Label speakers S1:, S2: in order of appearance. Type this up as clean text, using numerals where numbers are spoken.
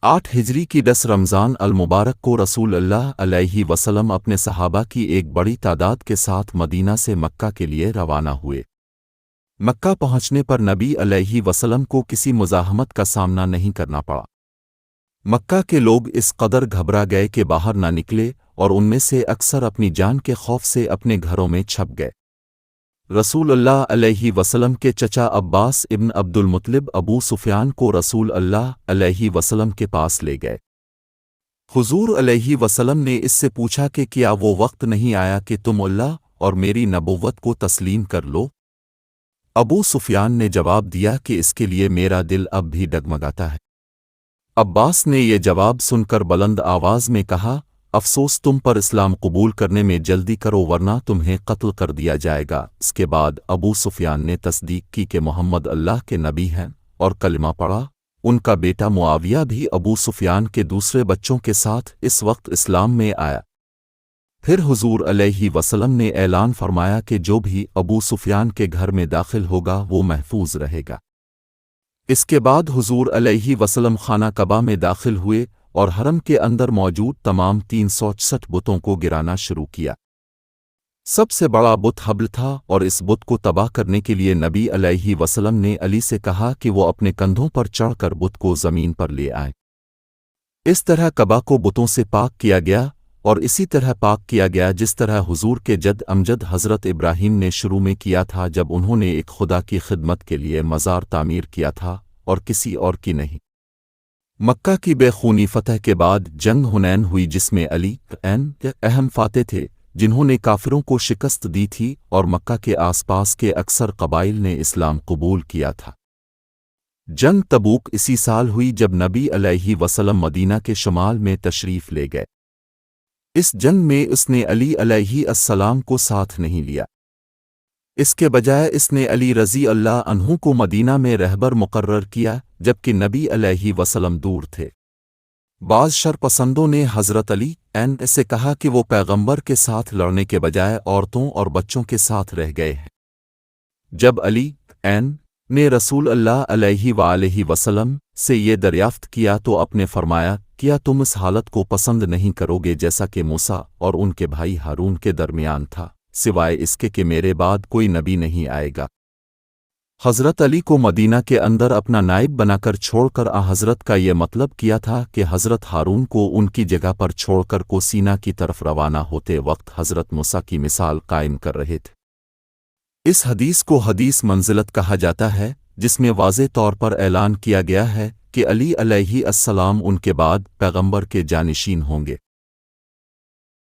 S1: 8 ہجری کی 10 رمضان المبارک کو رسول اللہ علیہ وسلم اپنے صحابہ کی ایک بڑی تعداد کے ساتھ مدینہ سے مکہ کے لیے روانہ ہوئے۔ مکہ پہنچنے پر نبی علیہ وسلم کو کسی مزاحمت کا سامنا نہیں کرنا پڑا۔ مکہ کے لوگ اس قدر گھبرا گئے کہ باہر نہ نکلے اور ان میں سے اکثر اپنی جان کے خوف سے اپنے گھروں میں چھپ گئے۔ رسول اللہ علیہ وسلم کے چچا عباس ابن عبد المطلب ابو سفیان کو رسول اللہ علیہ وسلم کے پاس لے گئے۔ حضور علیہ وسلم نے اس سے پوچھا کہ کیا وہ وقت نہیں آیا کہ تم اللہ اور میری نبوت کو تسلیم کر لو؟ ابو سفیان نے جواب دیا کہ اس کے لیے میرا دل اب بھی ڈگمگاتا ہے۔ عباس نے یہ جواب سن کر بلند آواز میں کہا، افسوس تم پر اسلام قبول کرنے میں جلدی کرو ورنہ تمہیں قتل کر دیا جائے گا۔ اس کے بعد ابو سفیان نے تصدیق کی کہ محمد اللہ کے نبی ہیں اور کلمہ پڑھا۔ ان کا بیٹا معاویہ بھی ابو سفیان کے دوسرے بچوں کے ساتھ اس وقت اسلام میں آیا۔ پھر حضور علیہ وسلم نے اعلان فرمایا کہ جو بھی ابو سفیان کے گھر میں داخل ہوگا وہ محفوظ رہے گا۔ اس کے بعد حضور علیہ وسلم خانہ کعبہ میں داخل ہوئے اور حرم کے اندر موجود تمام 366 بتوں کو گرانا شروع کیا۔ سب سے بڑا بت حبل تھا اور اس بت کو تباہ کرنے کے لیے نبی علیہ وسلم نے علی سے کہا کہ وہ اپنے کندھوں پر چڑھ کر بت کو زمین پر لے آئے۔ اس طرح کعبہ کو بتوں سے پاک کیا گیا اور اسی طرح پاک کیا گیا جس طرح حضور کے جد امجد حضرت ابراہیم نے شروع میں کیا تھا جب انہوں نے ایک خدا کی خدمت کے لیے مزار تعمیر کیا تھا اور کسی اور کی نہیں۔ مکہ کی بے خونی فتح کے بعد جنگ حنین ہوئی جس میں علی اہم فاتح تھے جنہوں نے کافروں کو شکست دی تھی اور مکہ کے آس پاس کے اکثر قبائل نے اسلام قبول کیا تھا۔ جنگ تبوک اسی سال ہوئی جب نبی علیہ وسلم مدینہ کے شمال میں تشریف لے گئے۔ اس جنگ میں اس نے علی علیہ السلام کو ساتھ نہیں لیا، اس کے بجائے اس نے علی رضی اللہ عنہ کو مدینہ میں رہبر مقرر کیا جبکہ نبی علیہ وسلم دور تھے۔ بعض شرپسندوں نے حضرت علی سے کہا کہ وہ پیغمبر کے ساتھ لڑنے کے بجائے عورتوں اور بچوں کے ساتھ رہ گئے ہیں۔ جب علی نے رسول اللہ علیہ وآلہ وسلم سے یہ دریافت کیا تو اپنے فرمایا، کیا تم اس حالت کو پسند نہیں کرو گے جیسا کہ موسیٰ اور ان کے بھائی ہارون کے درمیان تھا، سوائے اس کے کہ میرے بعد کوئی نبی نہیں آئے گا۔ حضرت علی کو مدینہ کے اندر اپنا نائب بنا کر چھوڑ کر حضرت کا یہ مطلب کیا تھا کہ حضرت ہارون کو ان کی جگہ پر چھوڑ کر کو سینا کی طرف روانہ ہوتے وقت حضرت موسیٰ کی مثال قائم کر رہے تھے۔ اس حدیث کو حدیث منزلت کہا جاتا ہے جس میں واضح طور پر اعلان کیا گیا ہے کہ علی علیہ السلام ان کے بعد پیغمبر کے جانشین ہوں گے۔